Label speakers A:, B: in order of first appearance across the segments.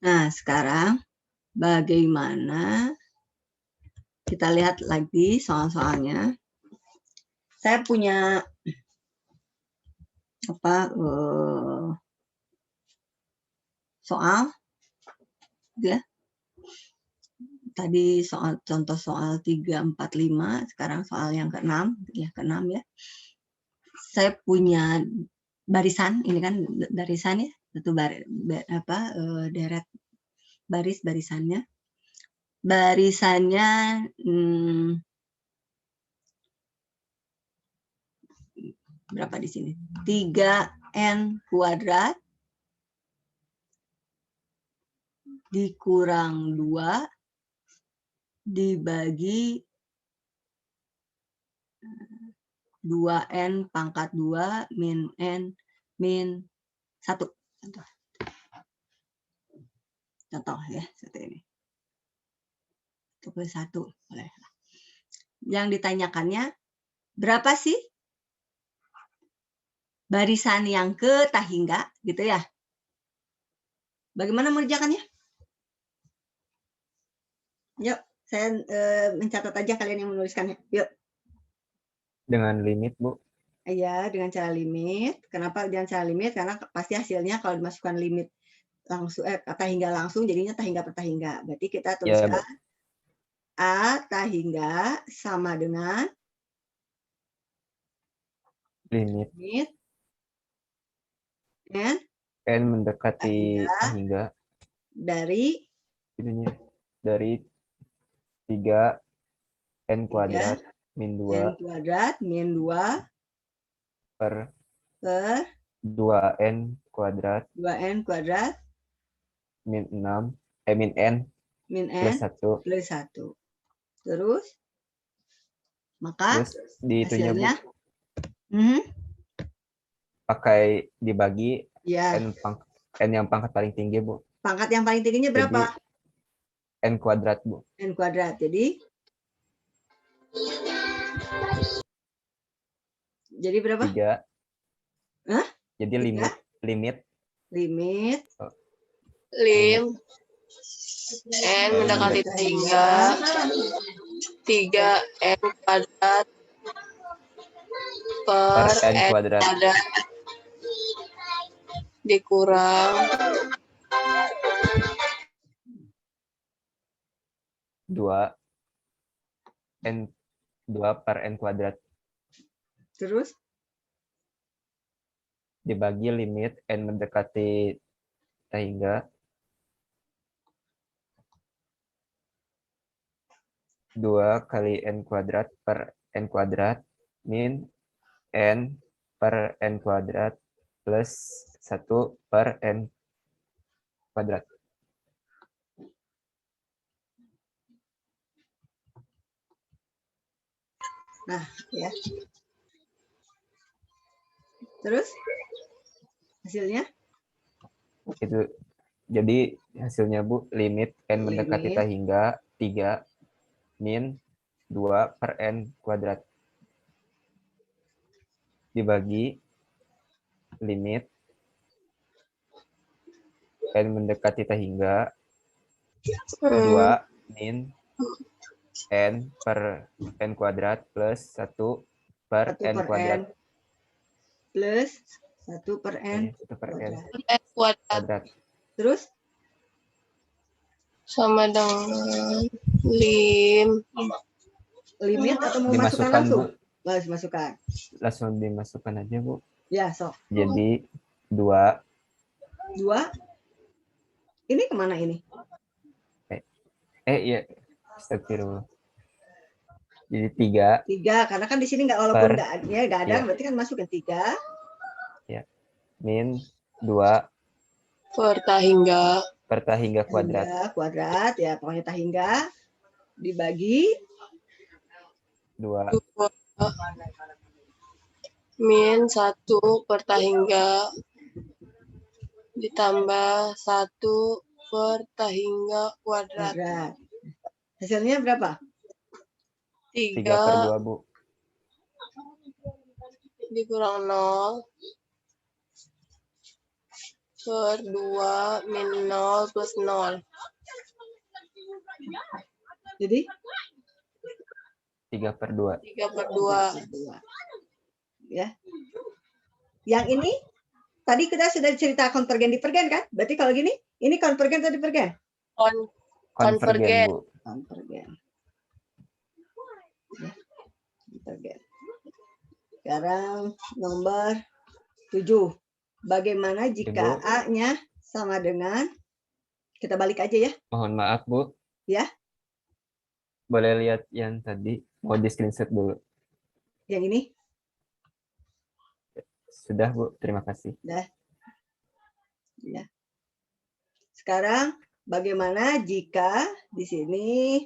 A: Nah, sekarang bagaimana kita lihat lagi soal-soalnya. Saya punya soal ya. Tadi contoh soal 3, 4, 5, sekarang soal yang ke-6 ya, ke-6 ya. Saya punya barisan, ini kan barisan ya, itu deret barisannya. Barisannya berapa di sini? 3n kuadrat dikurang 2 dibagi 2n pangkat 2 min n min 1. Contoh ya, seperti ini. 1 boleh. Yang ditanyakannya, berapa sih barisan yang ke tahingga, gitu ya? Bagaimana mengerjakannya? Yuk, saya mencatat aja kalian yang menuliskannya. Yuk.
B: Dengan limit, Bu.
A: Iya, dengan cara limit. Kenapa dengan cara limit? Karena pasti hasilnya kalau dimasukkan limit langsung tahingga langsung jadinya tahingga per tahingga. Berarti kita tuliskan A tahingga sama dengan
B: limit n mendekati tahingga
A: dari
B: 3n kuadrat min 2 per 2n kuadrat min 6 min n plus 1.
A: Terus maka
B: dihitungnya,
A: Bu,
B: pakai dibagi
A: ya.
B: n yang pangkat paling tinggi, Bu.
A: Pangkat yang paling tingginya berapa?
B: Jadi, n kuadrat, Bu.
A: N kuadrat. Jadi berapa?
B: 3.
A: Hah?
B: Jadi
A: 3?
B: limit
C: n mendekati tahingga 3n kuadrat per n kuadrat dikurang
B: 2 per n kuadrat.
A: Terus
B: dibagi limit n mendekati tahingga 2 kali n kuadrat per n kuadrat min n per n kuadrat plus 1 per n kuadrat.
A: Nah, ya. Terus hasilnya?
B: Itu jadi hasilnya, Bu, limit n mendekati tahingga 3 min 2 per n kuadrat dibagi limit n mendekati tahingga 2 min n per n kuadrat plus 1 per n kuadrat.
A: Plus 1 per n
C: kuadrat.
A: Terus?
C: Sama dengan
A: limit atau mau masukkan langsung? Masukkan.
B: Langsung dimasukkan aja, Bu.
A: Ya, sok.
B: Jadi 2.
A: Ini kemana ini?
B: Iya. Astagfirullah. Jadi 3.
A: 3, karena kan di sini walaupun nggak ada, berarti kan masukin 3.
B: Ya. Min 2
C: per tahingga
A: kuadrat ya, pokoknya tahingga dibagi
B: 2
C: min 1 per tahingga ditambah 1 per tahingga kuadrat.
A: Hasilnya berapa?
B: 3 per 2, Bu.
C: Dikurang 0 per 2 min 0 plus 0.
A: Jadi
B: 3 per 2.
C: 3 per 2.
A: Ya. Yang ini tadi kita sudah cerita konvergen divergen kan? Berarti kalau gini, ini konvergen atau divergen?
B: Konvergen, Bu.
A: Konvergen. Ya, konvergen. Sekarang nomor 7. Bagaimana jika
B: Ibu.
A: A-nya sama dengan, kita balik aja ya.
B: Mohon maaf, Bu.
A: Ya.
B: Boleh lihat yang tadi, mau di screenshot dulu.
A: Yang ini?
B: Sudah, Bu. Terima kasih.
A: Sudah. Ya. Sekarang bagaimana jika di sini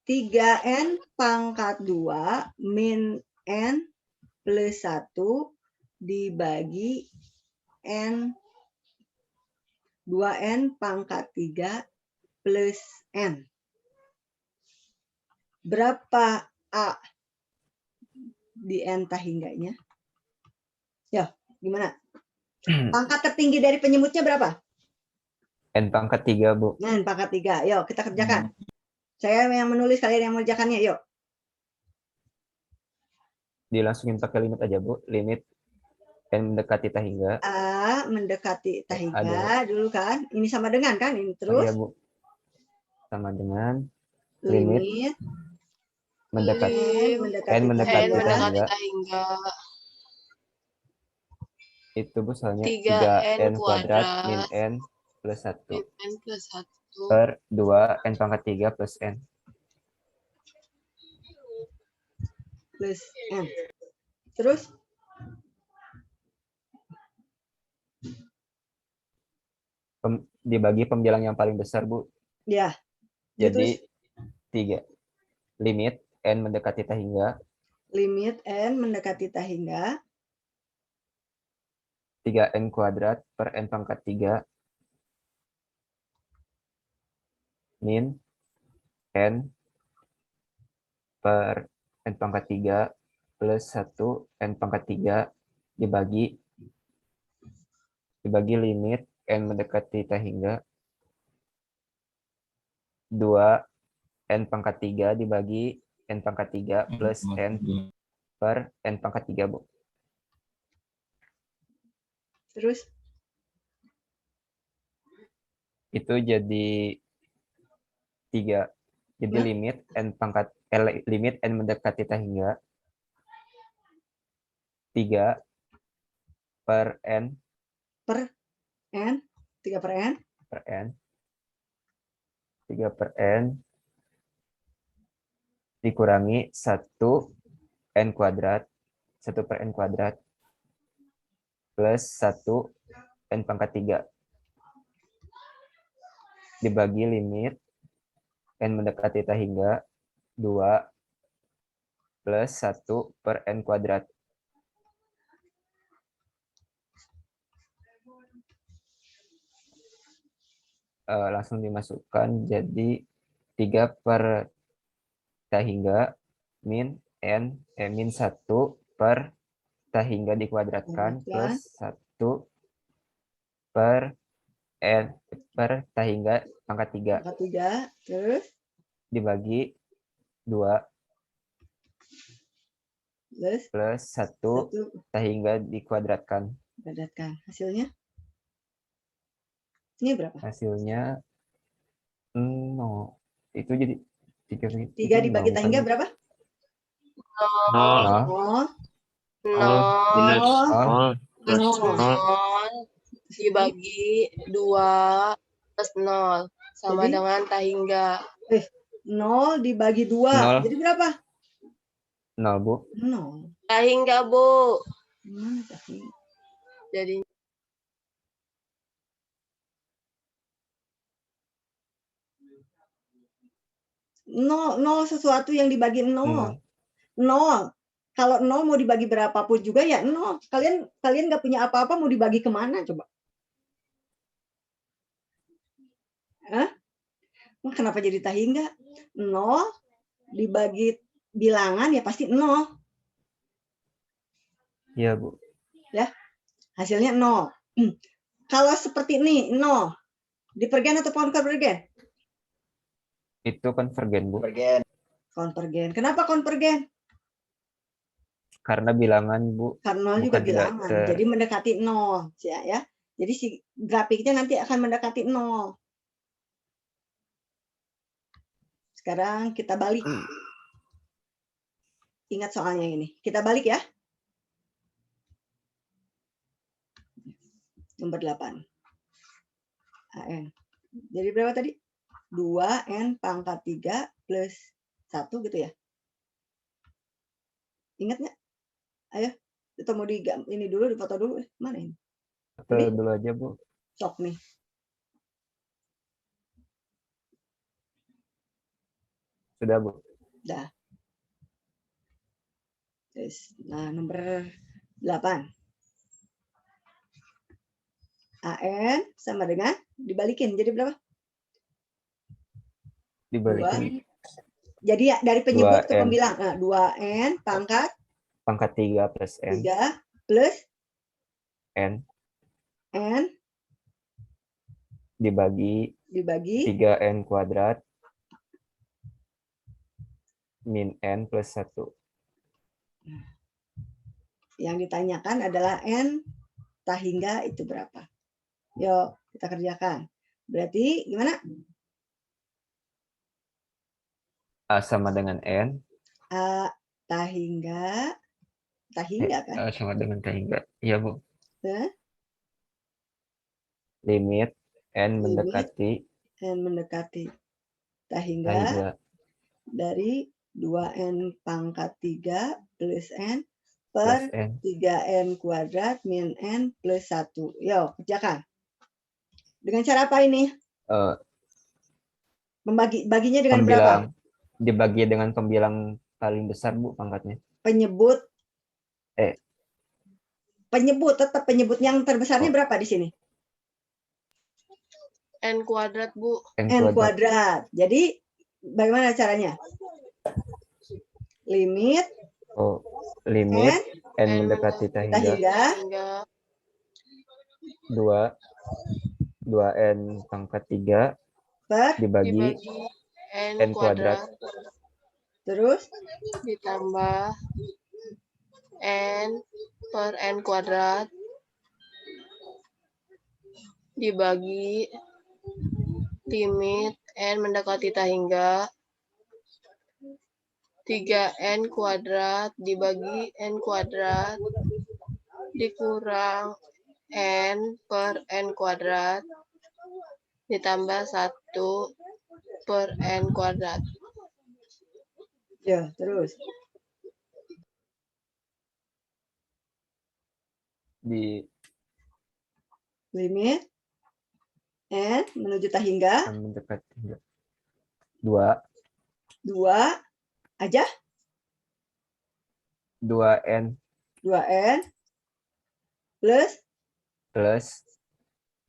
A: 3n pangkat 2 min n plus 1 dibagi n 2n pangkat 3 plus n. Berapa A di n tahingganya? Ya, gimana? Pangkat tertinggi dari penyebutnya berapa?
B: N pangkat 3, Bu.
A: N pangkat 3. Yuk, kita kerjakan. Saya yang menulis, kalian yang mengerjakannya. Yuk.
B: Dilangsungin pakai limit aja, Bu. Limit N mendekati tahingga.
A: A mendekati tahingga dulu kan. Ini sama dengan kan? Ini
B: Oh,
A: terus.
B: iya, Bu. Sama dengan
A: Limit
B: mendekati
A: mendekati
B: N mendekati
A: tahingga.
C: tahingga.
B: Itu, Bu, soalnya
C: 3n
B: 3n kuadrat min n plus 1
C: n plus 1
B: per 2 n pangkat 3 plus n.
A: Plus n. Terus
B: Dibagi pembilang yang paling besar, Bu.
A: ya.
B: Jadi 3. Limit n mendekati tahingga.
A: Limit n mendekati tahingga.
B: 3n kuadrat per n pangkat 3 min n per n pangkat 3 plus 1 n pangkat 3 dibagi limit n mendekati tahingga 2 n pangkat 3 dibagi n pangkat 3 plus n per n pangkat 3, Bu.
A: Terus
B: Itu jadi 3. Jadi limit limit n mendekati tahingga 3 per n
A: 3 per n
B: 3 per n dikurangi 1 n kuadrat 1 per n kuadrat plus 1 n pangkat 3 dibagi limit n mendekati tahingga 2 plus 1 per n kuadrat. Langsung dimasukkan jadi 3 per tahingga min 1 per tahingga dikuadratkan plus 1 per n per tahingga pangkat 3
A: terus
B: dibagi 2 plus 1 tahingga dikuadratkan.
A: Hasilnya ini berapa?
B: Hasilnya 0. Itu jadi
A: 3 dibagi tahingga berapa?
C: 0 dibagi 2 plus 0 sama
A: jadi,
C: dengan tahingga.
A: 0 dibagi 2. Jadi berapa?
B: 0, Bu.
A: 0.
C: Tahingga, Bu.
A: Tahingga.
C: Jadi
A: 0 sesuatu yang dibagi 0. 0. Kalau 0 mau dibagi berapapun juga ya 0. Kalian nggak punya apa-apa mau dibagi kemana coba? Hah? Kenapa jadi tahingga? 0 dibagi bilangan ya pasti 0.
B: Iya, Bu.
A: Ya. Hasilnya 0. Kalau seperti ini, 0. Divergen atau konvergen?
B: Itu konvergen, Bu.
A: Konvergen. Kenapa konvergen?
B: Karena bilangan, Bu.
A: Karena 0 juga
B: Bukan
A: bilangan.
B: tidak
A: Jadi mendekati 0. Ya. Jadi si grafiknya nanti akan mendekati 0. Sekarang kita balik. Ingat soalnya ini. Kita balik ya. Nomor 8. AN. Jadi berapa tadi? 2N pangkat 3 plus 1 gitu ya. Ingat nggak? Ayo, kita mau ini dulu, difoto dulu. Mana ini?
B: Foto
A: Ini?
B: dulu aja, Bu.
A: Sok nih.
B: Sudah, Bu.
A: Dah. Nah, nomor 8. AN sama dengan dibalikin. Jadi berapa?
B: Dibalikin.
A: 2. Jadi ya, dari penyebut ke
B: 2N.
A: pembilang. Nah, 2N pangkat
B: 3 plus N.
A: 3 plus
B: N.
A: N
B: Dibagi 3N kuadrat min N plus 1.
A: Yang ditanyakan adalah N tak hingga itu berapa. Yuk, kita kerjakan. Berarti gimana?
B: A sama dengan N.
A: A tak hingga kan?
B: A sama dengan tak hingga. Iya, Bu.
A: Nah,
B: Limit N
A: limit
B: mendekati
A: N mendekati tak
B: tak
A: hingga
B: hingga
A: dari 2N pangkat 3 plus N
B: plus
A: per
B: N.
A: 3N kuadrat min N plus 1. Yuk, kerjakan. Dengan cara apa ini? Baginya dengan berapa?
B: Dibagi dengan pembilang paling besar, Bu, pangkatnya.
A: Penyebut tetap penyebut yang terbesarnya berapa di sini?
C: N kuadrat, Bu.
A: N kuadrat. Jadi bagaimana caranya? Limit
B: N mendekati tak hingga 2N pangkat 3 dibagi N kuadrat.
A: Terus
C: ditambah N per N kuadrat dibagi limit N mendekati tak hingga 3N kuadrat dibagi N kuadrat dikurang N per N kuadrat ditambah 1 per N kuadrat.
A: Ya, terus.
B: Di
A: limit N menuju tak hingga.
B: Mendekati hingga 2
A: aja.
B: 2N
A: plus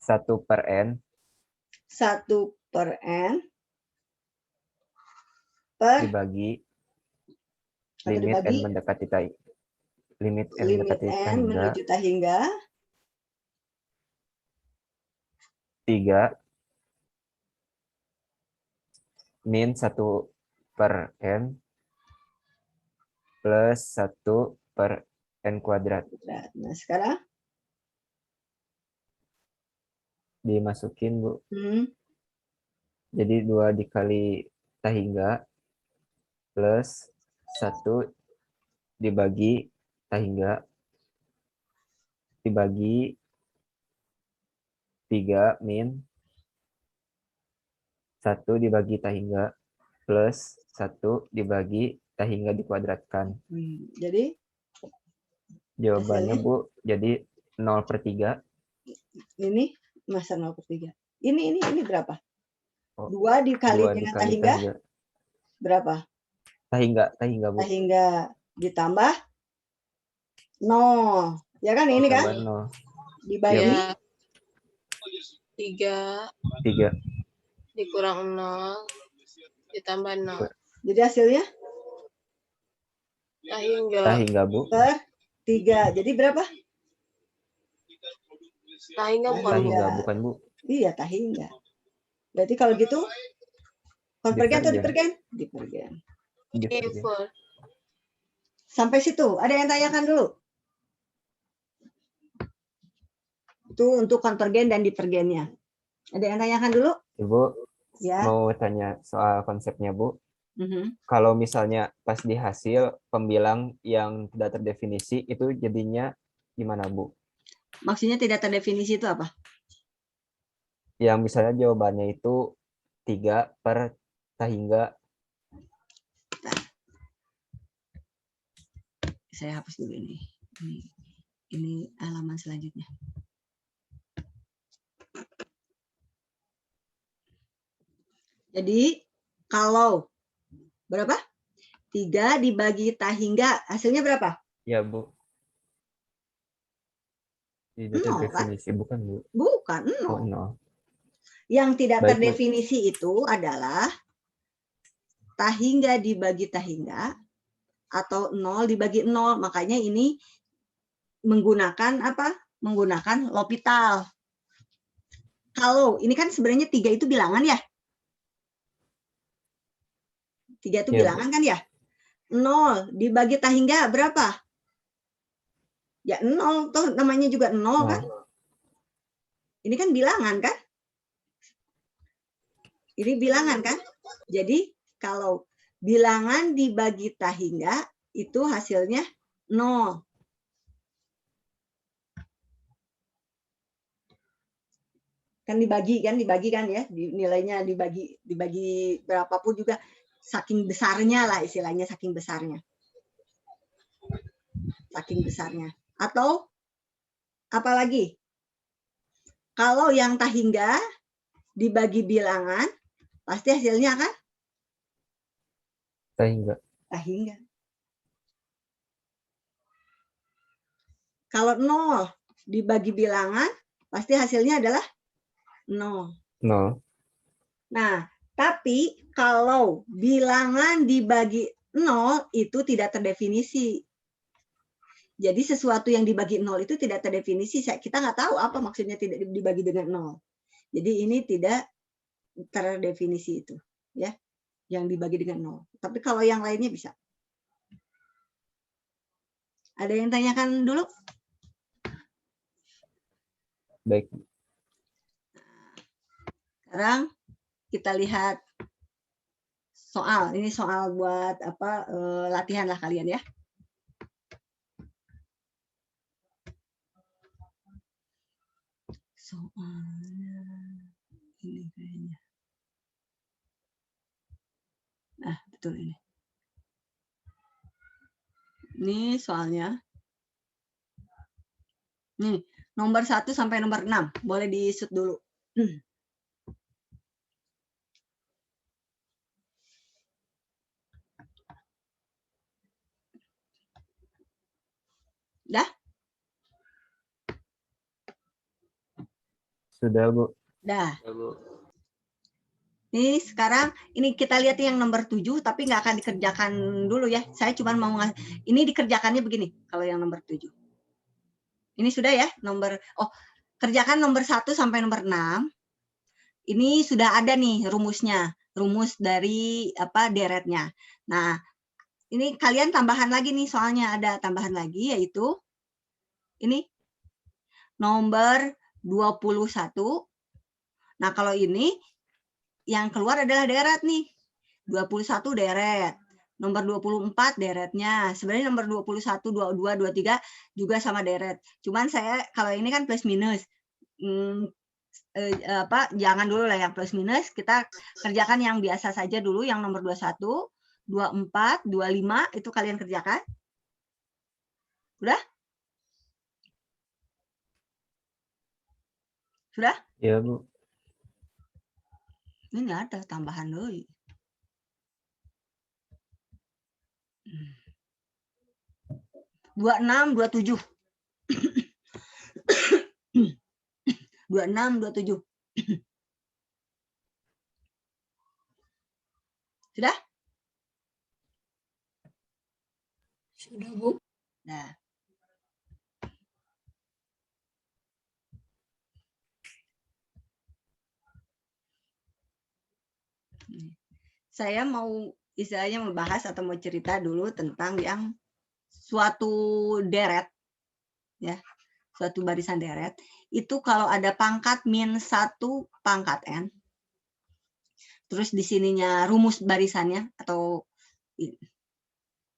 B: 1 per N
A: 1 per N per
B: dibagi limit N mendekati tak
A: menuju tak hingga
B: 3 min 1 per N plus 1 per N kuadrat.
A: Nah, sekarang
B: dimasukin, Bu. Jadi 2 dikali tak hingga plus 1 dibagi tak hingga dibagi 3 min 1 dibagi tak hingga plus 1 dibagi tak hingga dikuadratkan.
A: Jadi
B: jawabannya
A: hasilnya?
B: Bu, jadi 0/3.
A: Ini masa 0/3. Ini berapa? 2 dikali
B: 2
A: dengan
B: dikali
A: tak hingga berapa?
B: Tak hingga, Bu.
A: Tak hingga ditambah 0. Ya kan ini kan?
B: 0.
A: Dibagi
C: 3 dikurang 0 ditambah 0.
A: Jadi hasilnya?
C: Tak hingga.
B: Tak hingga, Bu.
A: Per 3. Jadi berapa?
C: Tahingga bukan Bu.
B: Tahingga bukan Bu.
A: Iya, tahingga. Berarti kalau gitu konvergen atau divergen? Divergen.
C: Diver.
A: Sampai situ, ada yang tanyakan dulu? Itu untuk konvergen dan divergennya. Ada yang tanyakan dulu?
B: Ibu,
A: Ya.
B: mau tanya soal konsepnya, Bu.
A: Mhm.
B: Kalau misalnya pas di hasil pembilang yang tidak terdefinisi, itu jadinya gimana, Bu?
A: Maksudnya tidak terdefinisi itu apa?
B: Yang misalnya jawabannya itu 3 per tahingga.
A: Saya hapus dulu ini. Ini halaman selanjutnya. Jadi kalau berapa? 3 dibagi tahingga, hasilnya berapa?
B: Ya, Bu. Tidak
A: Nol, kan?
B: terdefinisi, bukan, Bu?
A: Bukan,
B: Oh,
A: nol.
B: 0.
A: Yang tidak
B: Baik, Bu.
A: terdefinisi itu adalah tahingga dibagi tahingga atau 0 dibagi 0. Makanya ini menggunakan apa? Menggunakan L'Hopital. Kalau ini kan sebenarnya 3 itu bilangan ya? 3 itu
B: Ya,
A: bilangan kan ya? 0 dibagi tahingga berapa? Ya 0, toh namanya juga 0 kan? Ini kan bilangan kan? Ini bilangan kan? Jadi kalau bilangan dibagi tahingga itu hasilnya 0. Kan dibagi kan ya, nilainya dibagi berapapun juga saking besarnya lah istilahnya, saking besarnya. Atau apalagi? Kalau yang tahingga dibagi bilangan pasti hasilnya kan? Tahingga. Kalau 0 dibagi bilangan pasti hasilnya adalah 0. Nah, tapi kalau bilangan dibagi 0 itu tidak terdefinisi. Jadi sesuatu yang dibagi 0 itu tidak terdefinisi. Kita nggak tahu apa maksudnya tidak dibagi dengan 0. Jadi ini tidak terdefinisi itu, ya, yang dibagi dengan 0. Tapi kalau yang lainnya bisa. Ada yang tanyakan dulu?
B: Baik.
A: Sekarang kita lihat soal. Ini soal buat apa? Latihan lah kalian ya. Soalnya ini kayaknya. Nah, betul ini. Ini soalnya. Nih, nomor 1 sampai nomor 6. Boleh di-shoot dulu. Dah?
B: Sudah, Bu.
A: Dah. Ini sekarang ini kita lihat yang nomor 7 tapi nggak akan dikerjakan dulu ya. Saya cuma mau ini dikerjakannya begini kalau yang nomor 7. Ini sudah ya, kerjakan nomor 1 sampai nomor 6. Ini sudah ada nih rumusnya, rumus dari apa deretnya. Nah, ini kalian tambahan lagi nih soalnya ada tambahan lagi yaitu ini nomor 21. Nah, kalau ini yang keluar adalah deret nih. 21 deret. Nomor 24 deretnya. Sebenarnya nomor 21, 22, 23 juga sama deret. Cuman saya kalau ini kan plus minus. Jangan dulu lah yang plus minus. Kita kerjakan yang biasa saja dulu yang nomor 21, 24, 25 itu kalian kerjakan. Sudah? Sudah?
B: Iya, Bu.
A: Ini nggak ada tambahan dulu. 26, 27. 26, 27. Sudah?
C: Sudah, Bu.
A: Nah. saya mau istilahnya membahas atau mau cerita dulu tentang yang suatu deret, ya, suatu barisan deret, itu kalau ada pangkat -1 pangkat n, terus di sininya rumus barisannya atau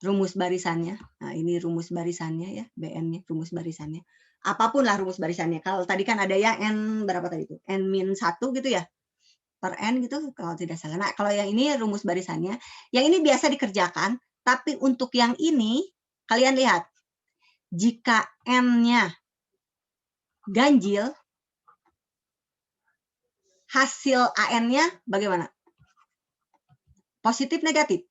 A: rumus barisannya. Nah, ini rumus barisannya ya, BN-nya, rumus barisannya. Apapun lah rumus barisannya. Kalau tadi kan ada ya N berapa tadi itu? N-1 gitu ya. Per N gitu kalau tidak salah. Nah, kalau yang ini rumus barisannya, yang ini biasa dikerjakan, tapi untuk yang ini kalian lihat. Jika N-nya ganjil, hasil AN-nya bagaimana? Positif negatif?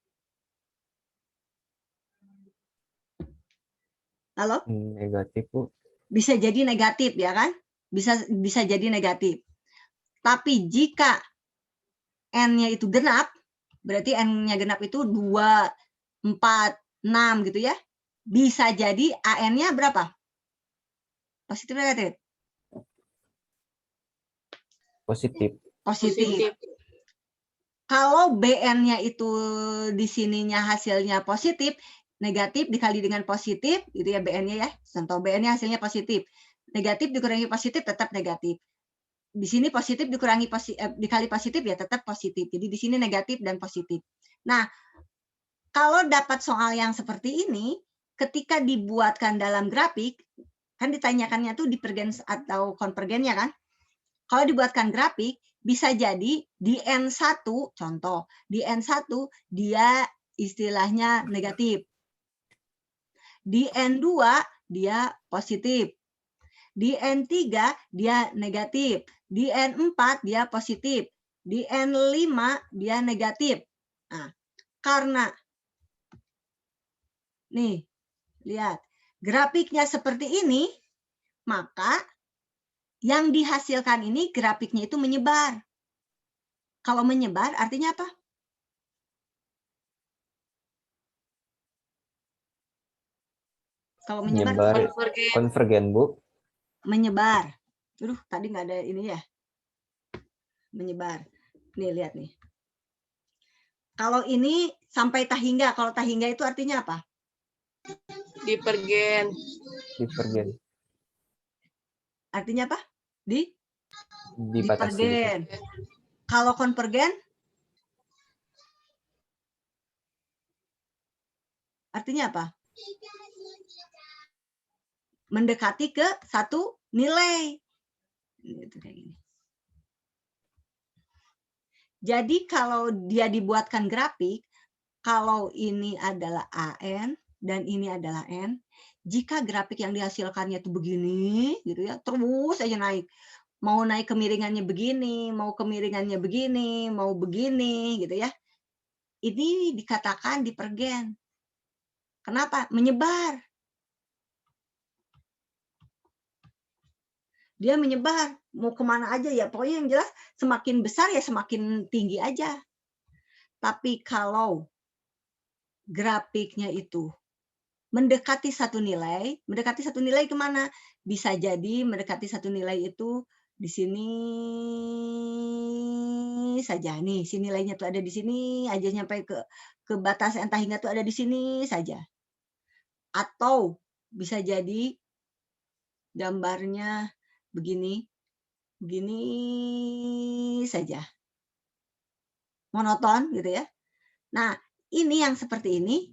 A: Halo?
B: Negatif, Bu.
A: Bisa jadi negatif ya kan? Bisa jadi negatif. Tapi jika N-nya itu genap, berarti N-nya genap itu 2, 4, 6 gitu ya. Bisa jadi AN-nya berapa? Positif negatif?
B: Positif.
A: Positif. Kalau BN-nya itu di sininya hasilnya positif, negatif dikali dengan positif, gitu ya BN-nya ya. Contoh BN-nya hasilnya positif. Negatif dikurangi positif tetap negatif. Di sini positif dikurangi dikali positif ya tetap positif. Jadi di sini negatif dan positif. Nah, kalau dapat soal yang seperti ini, ketika dibuatkan dalam grafik, kan ditanyakannya tuh divergens atau konvergennya kan? Kalau dibuatkan grafik, bisa jadi di N1, contoh, di N1 dia istilahnya negatif. Di N2 dia positif. Di N3 dia negatif. Di N4 dia positif. Di N5 dia negatif. Nah, karena nih, lihat, grafiknya seperti ini, maka yang dihasilkan ini grafiknya itu menyebar. Kalau menyebar artinya apa? Kalau menyebar,
B: Konvergen, Bu.
A: menyebar. Aduh, tadi nggak ada ini ya. Menyebar. Nih, lihat nih. Kalau ini sampai tahingga. Kalau tahingga itu artinya apa?
C: Divergen.
B: Divergen.
A: Artinya apa?
B: Dibatasi.
A: Divergen. Kalau konvergen? Artinya apa? Mendekati ke satu nilai. Itu kayak gini. Jadi kalau dia dibuatkan grafik, kalau ini adalah AN dan ini adalah N, jika grafik yang dihasilkannya itu begini, gitu ya, terus aja naik. Mau naik kemiringannya begini, mau kemiringannya begini, mau begini, gitu ya. Ini dikatakan divergen. Kenapa? Menyebar. Dia menyebar, mau kemana aja ya, pokoknya yang jelas semakin besar ya semakin tinggi aja. Tapi kalau grafiknya itu mendekati satu nilai kemana? Bisa jadi mendekati satu nilai itu di sini saja nih, si nilainya tuh ada di sini aja sampai ke batas entah hingga tuh ada di sini saja. Atau bisa jadi gambarnya begini saja. Monoton gitu ya. Nah, ini yang seperti ini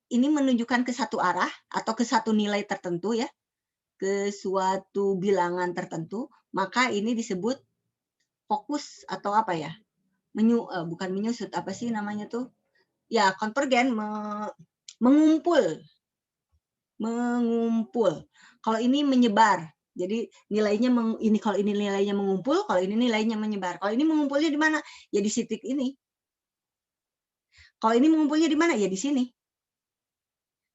A: menunjukkan ke satu arah atau ke satu nilai tertentu ya, ke suatu bilangan tertentu, maka ini disebut fokus atau apa ya? Bukan menyusut, apa sih namanya tuh? Ya, konvergen, mengumpul. Mengumpul. Kalau ini menyebar. Jadi nilainya kalau ini nilainya mengumpul, kalau ini nilainya menyebar. Kalau ini mengumpulnya di mana? Ya di titik ini. Kalau ini mengumpulnya di mana? Ya di sini.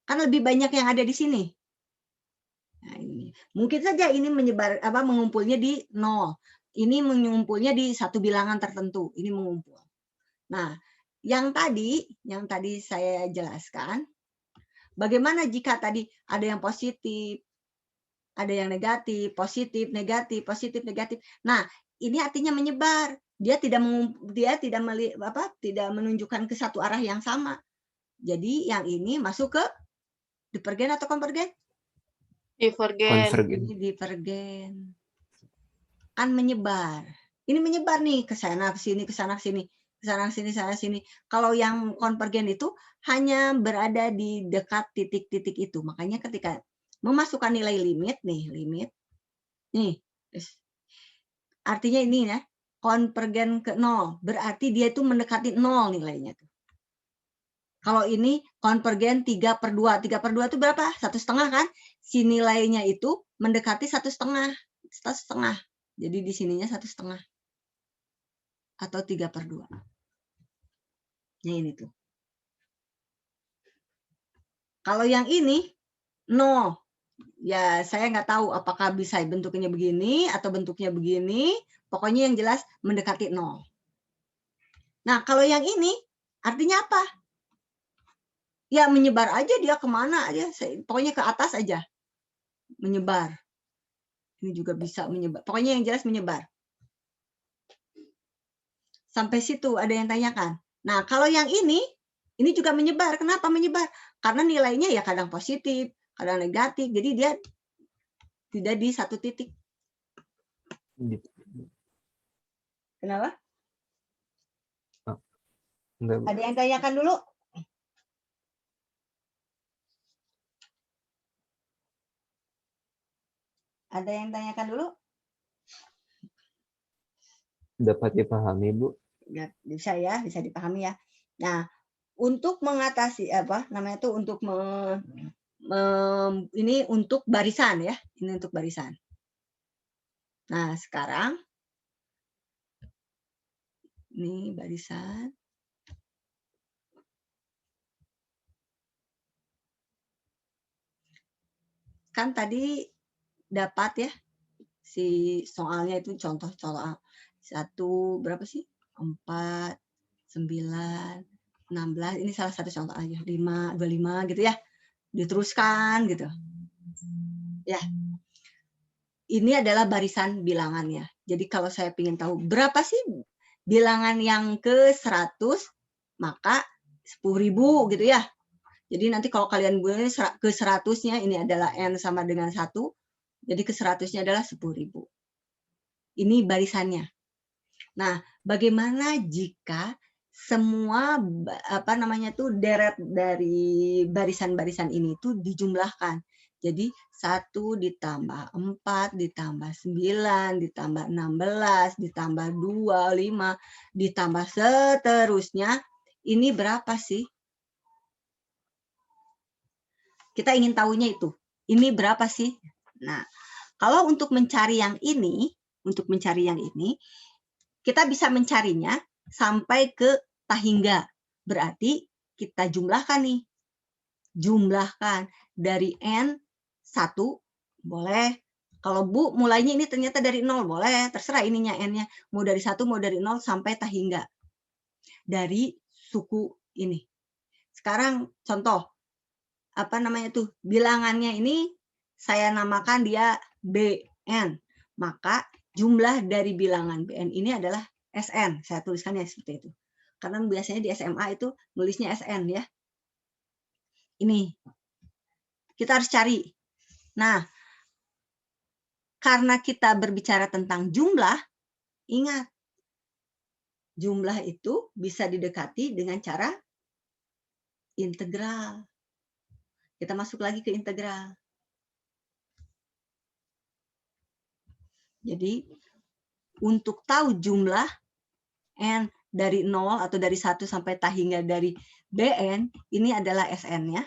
A: Kan lebih banyak yang ada di sini. Nah, ini. Mungkin saja ini mengumpulnya di 0. Ini mengumpulnya di satu bilangan tertentu. Ini mengumpul. Nah, yang tadi saya jelaskan, bagaimana jika tadi ada yang positif, ada yang negatif, positif, negatif, positif, negatif. Nah, ini artinya menyebar. dia tidak menunjukkan ke satu arah yang sama. Jadi yang ini masuk ke divergen atau konvergen?
C: Divergen.
B: Konvergen.
A: Ini divergen. Kan menyebar. Ini menyebar nih ke sana, ke sini, ke sana, ke sini, ke sana, ke sini, sana, sini. Kalau yang konvergen itu hanya berada di dekat titik-titik itu. Makanya ketika memasukkan nilai limit nih, artinya ini ya, konvergen ke 0. Berarti dia itu mendekati 0 nilainya tuh. Kalau ini konvergen 3/2. 3/2 itu berapa? 1,5 kan? Si nilainya itu mendekati 1,5. 1,5. Jadi di sininya 1,5. Atau 3/2. Nah ini tuh. Kalau yang ini 0. Ya saya nggak tahu apakah bisa bentuknya begini atau bentuknya begini. Pokoknya yang jelas mendekati 0. Nah kalau yang ini artinya apa? Ya menyebar aja dia kemana aja. Pokoknya ke atas aja. Menyebar. Ini juga bisa menyebar. Pokoknya yang jelas menyebar. Sampai situ ada yang tanyakan. Nah kalau yang ini juga menyebar. Kenapa menyebar? Karena nilainya ya kadang positif, kadang negatif. Jadi dia tidak di satu titik. Kenapa? Ada yang tanyakan dulu? Ada yang tanyakan dulu?
B: Dapat dipahami, Bu?
A: Ya, bisa ya, bisa dipahami ya. Nah, untuk mengatasi apa namanya itu untuk ini untuk barisan ya. Ini untuk barisan. Nah, sekarang ini barisan. Kan tadi dapat ya si soalnya itu contoh soal 1 berapa sih? 4, 9, 16. Ini salah satu contoh aja. 5, 25 gitu ya. Diteruskan gitu. Ya. Ini adalah barisan bilangannya. Jadi kalau saya ingin tahu berapa sih bilangan yang ke 100, maka 10.000 gitu ya. Jadi nanti kalau kalian buat ke 100-nya ini adalah N sama dengan 1. Jadi ke 100-nya adalah 10.000. Ini barisannya. Nah, bagaimana jika semua apa namanya tuh deret dari barisan-barisan ini tuh dijumlahkan? Jadi 1 ditambah 4 ditambah 9 ditambah 16 ditambah 2, 5 ditambah seterusnya. Ini berapa sih? Kita ingin tahunya itu. Ini berapa sih? Nah, kalau untuk mencari yang ini, kita bisa mencarinya sampai ke tahingga. Berarti kita jumlahkan nih. Jumlahkan dari N 1 boleh. Kalau Bu mulainya ini ternyata dari 0 boleh. Terserah ininya N-nya. Mau dari 1 mau dari 0 sampai tahingga. Dari suku ini. Sekarang contoh. Apa namanya tuh? Bilangannya ini saya namakan dia BN. Maka jumlah dari bilangan BN ini adalah SN. Saya tuliskannya seperti itu. Karena biasanya di SMA itu nulisnya SN ya. Ini. Kita harus cari. Nah, karena kita berbicara tentang jumlah, ingat. Jumlah itu bisa didekati dengan cara integral. Kita masuk lagi ke integral. Jadi, untuk tahu jumlah N dari 0 atau dari 1 sampai tahingga dari BN, ini adalah SN-nya.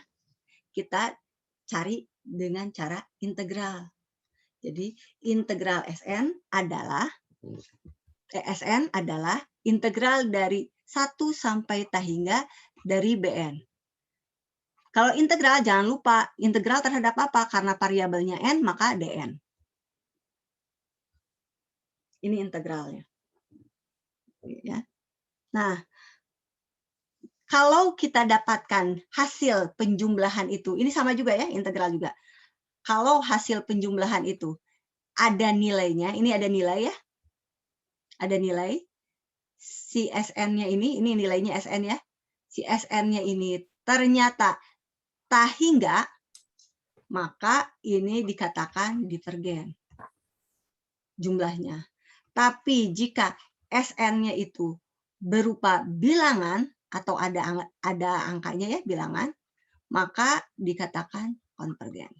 A: Kita cari dengan cara integral. Jadi, integral SN adalah integral dari 1 sampai tahingga dari BN. Kalau integral, jangan lupa, integral terhadap apa? Karena variabelnya N, maka DN. Ini integralnya. Ya. Nah, kalau kita dapatkan hasil penjumlahan itu, ini sama juga ya, integral juga. Kalau hasil penjumlahan itu ada nilainya, ini ada nilai ya. Ada nilai. si SN-nya ini nilainya SN ya, si SN-nya ini ternyata tak hingga, maka ini dikatakan divergen jumlahnya. Tapi jika SN-nya itu berupa bilangan atau ada angkanya ya, bilangan, maka dikatakan konvergen.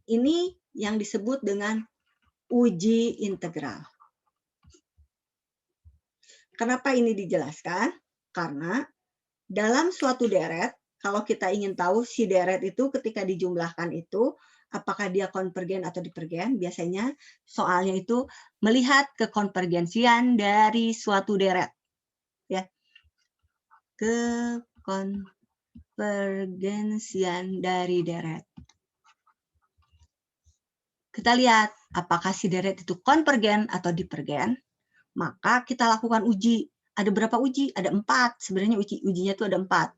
A: Ini yang disebut dengan uji integral. Kenapa ini dijelaskan? Karena dalam suatu deret, kalau kita ingin tahu si deret itu ketika dijumlahkan itu, apakah dia konvergen atau divergen, biasanya soalnya itu melihat kekonvergensian dari suatu deret. Ya. Kekonvergensian dari deret. Kita lihat apakah si deret itu konvergen atau divergen, maka kita lakukan uji. Ada berapa uji? Ada 4. Sebenarnya ujinya itu ada 4.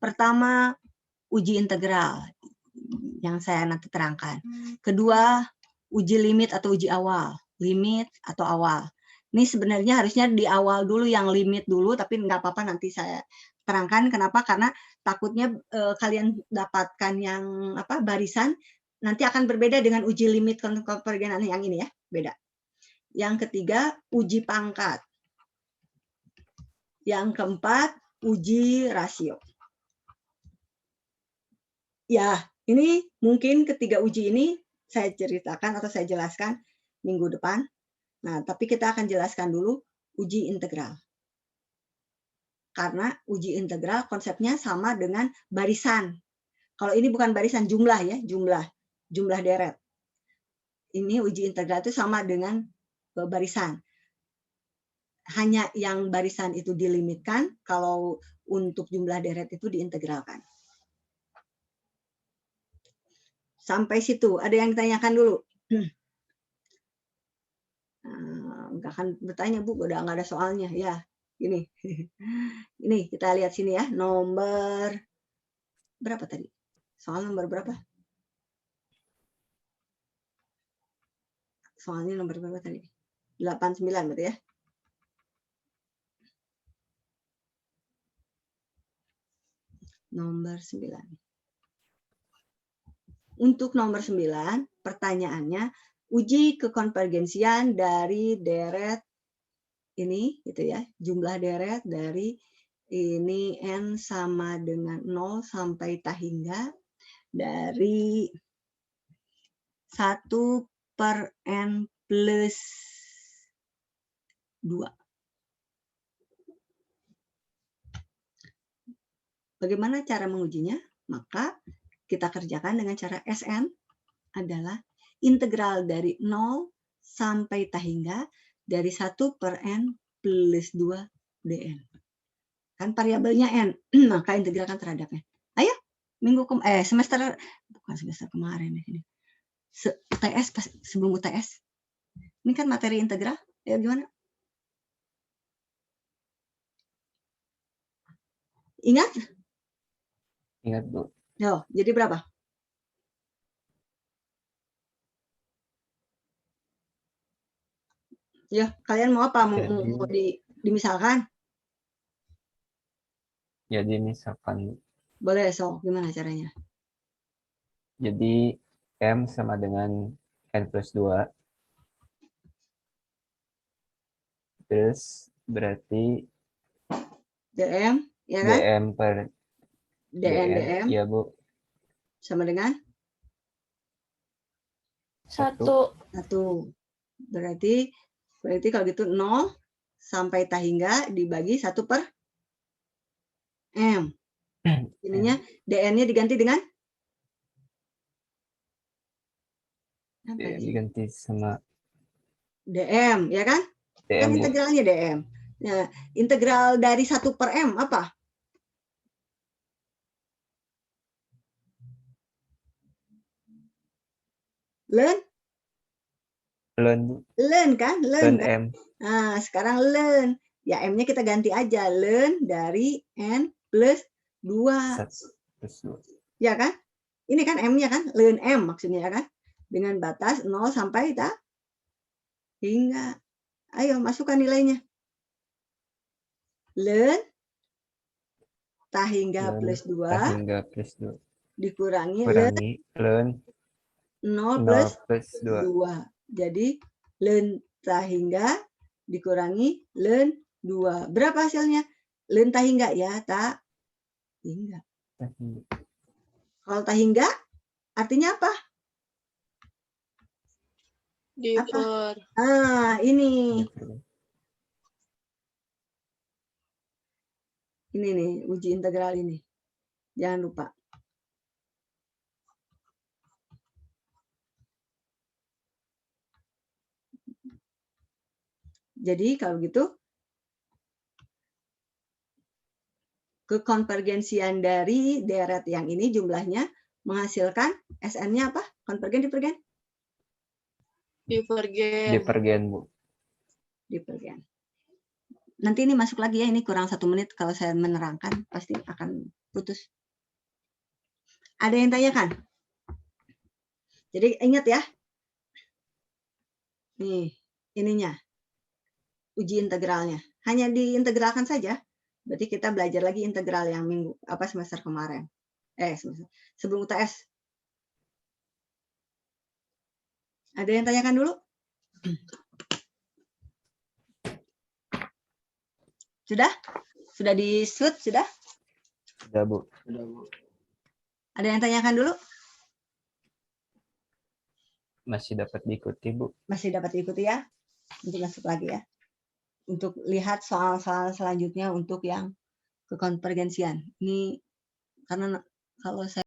A: Pertama, uji integral yang saya nanti terangkan. Kedua, uji limit atau uji awal. Limit atau awal. Ini sebenarnya harusnya di awal dulu, yang limit dulu, tapi nggak apa-apa, nanti saya terangkan. Kenapa? Karena takutnya kalian dapatkan yang barisan, nanti akan berbeda dengan uji limit konvergen yang ini ya, beda. Yang ketiga, uji pangkat. Yang keempat, uji rasio. Ya, ini mungkin ketiga uji ini saya ceritakan atau saya jelaskan minggu depan. Nah, tapi kita akan jelaskan dulu uji integral. Karena uji integral konsepnya sama dengan barisan. Kalau ini bukan barisan, jumlah ya, jumlah deret. Ini uji integral itu sama dengan barisan. Hanya yang barisan itu dilimitkan, kalau untuk jumlah deret itu diintegralkan. Sampai situ, ada yang ditanyakan dulu? Nggak akan bertanya, Bu, udah nggak ada soalnya. Ya, ini. Ini kita lihat sini ya, nomor berapa tadi? Soal nomor berapa? Soalnya nomor berapa tadi? 89 berarti ya. Nomor 9. Untuk nomor 9, pertanyaannya, uji kekonvergensian dari deret ini, gitu ya, jumlah deret dari ini N sama dengan 0 sampai tak hingga dari 1 per N plus 2. Bagaimana cara mengujinya? Maka kita kerjakan dengan cara SN adalah integral dari 0 sampai tak hingga dari 1 per N plus 2 dN. Kan variabelnya N, maka integralkan terhadapnya. Ayo, semester, bukan semester kemarin ini. UTS, sebelum UTS. Ini kan materi integral, ya gimana? Ingat?
B: Ingat, Bu.
A: Yo, jadi berapa? Ya, kalian mau apa? Mau dimisalkan?
B: Jadi misalkan.
A: Boleh, so gimana caranya?
B: Jadi M sama dengan N plus 2. Terus berarti
A: DM, ya kan?
B: DM per
A: DM.
B: Iya, Bu.
A: Sama dengan?
C: 1.
A: Berarti kalau gitu 0 sampai tak hingga dibagi 1 per M. Ininya DN-nya diganti dengan?
B: Diganti sama
A: DM, ya kan?
B: DM,
A: Kan integralnya DM. Nah, integral dari 1 per M apa? Ln kan? Ln kan?
B: M.
A: Nah, sekarang ln. Ya, M-nya kita ganti aja. Ln dari N plus 2. Ya kan? Ini kan M-nya kan? Ln M maksudnya ya kan? Dengan batas 0 sampai tak hingga. Ayo masukkan nilainya. Len tah hingga
B: Len
A: plus 2
B: tah hingga plus 2
A: dikurangi len
B: kurangi len
A: 0
B: 0
A: plus
B: plus 2.
A: 2. Jadi len tah hingga dikurangi len 2. Berapa hasilnya? Len tah hingga ya, tak hingga.
B: Tah hingga.
A: Kalau tah hingga artinya apa?
C: Diver.
A: Ini. Ini nih, uji integral ini. Jangan lupa. Jadi kalau gitu, kekonvergensian dari deret yang ini jumlahnya menghasilkan SN-nya apa? Konvergen, divergen?
C: Divergen.
B: Divergen, Bu.
A: Divergen. Nanti ini masuk lagi ya, ini kurang 1 menit. Kalau saya menerangkan, pasti akan putus. Ada yang tanyakan? Jadi ingat ya. Nih, ininya. Uji integralnya. Hanya diintegralkan saja. Berarti kita belajar lagi integral yang semester kemarin. Sebelum UTS. Ada yang tanyakan dulu? Sudah? Sudah di-shoot? Sudah?
B: Sudah, Bu.
A: Ada yang tanyakan dulu?
B: Masih dapat diikuti, Bu.
A: Masih dapat diikuti ya? Untuk masuk lagi ya. Untuk lihat soal-soal selanjutnya untuk yang kekonvergensian. Ini karena kalau saya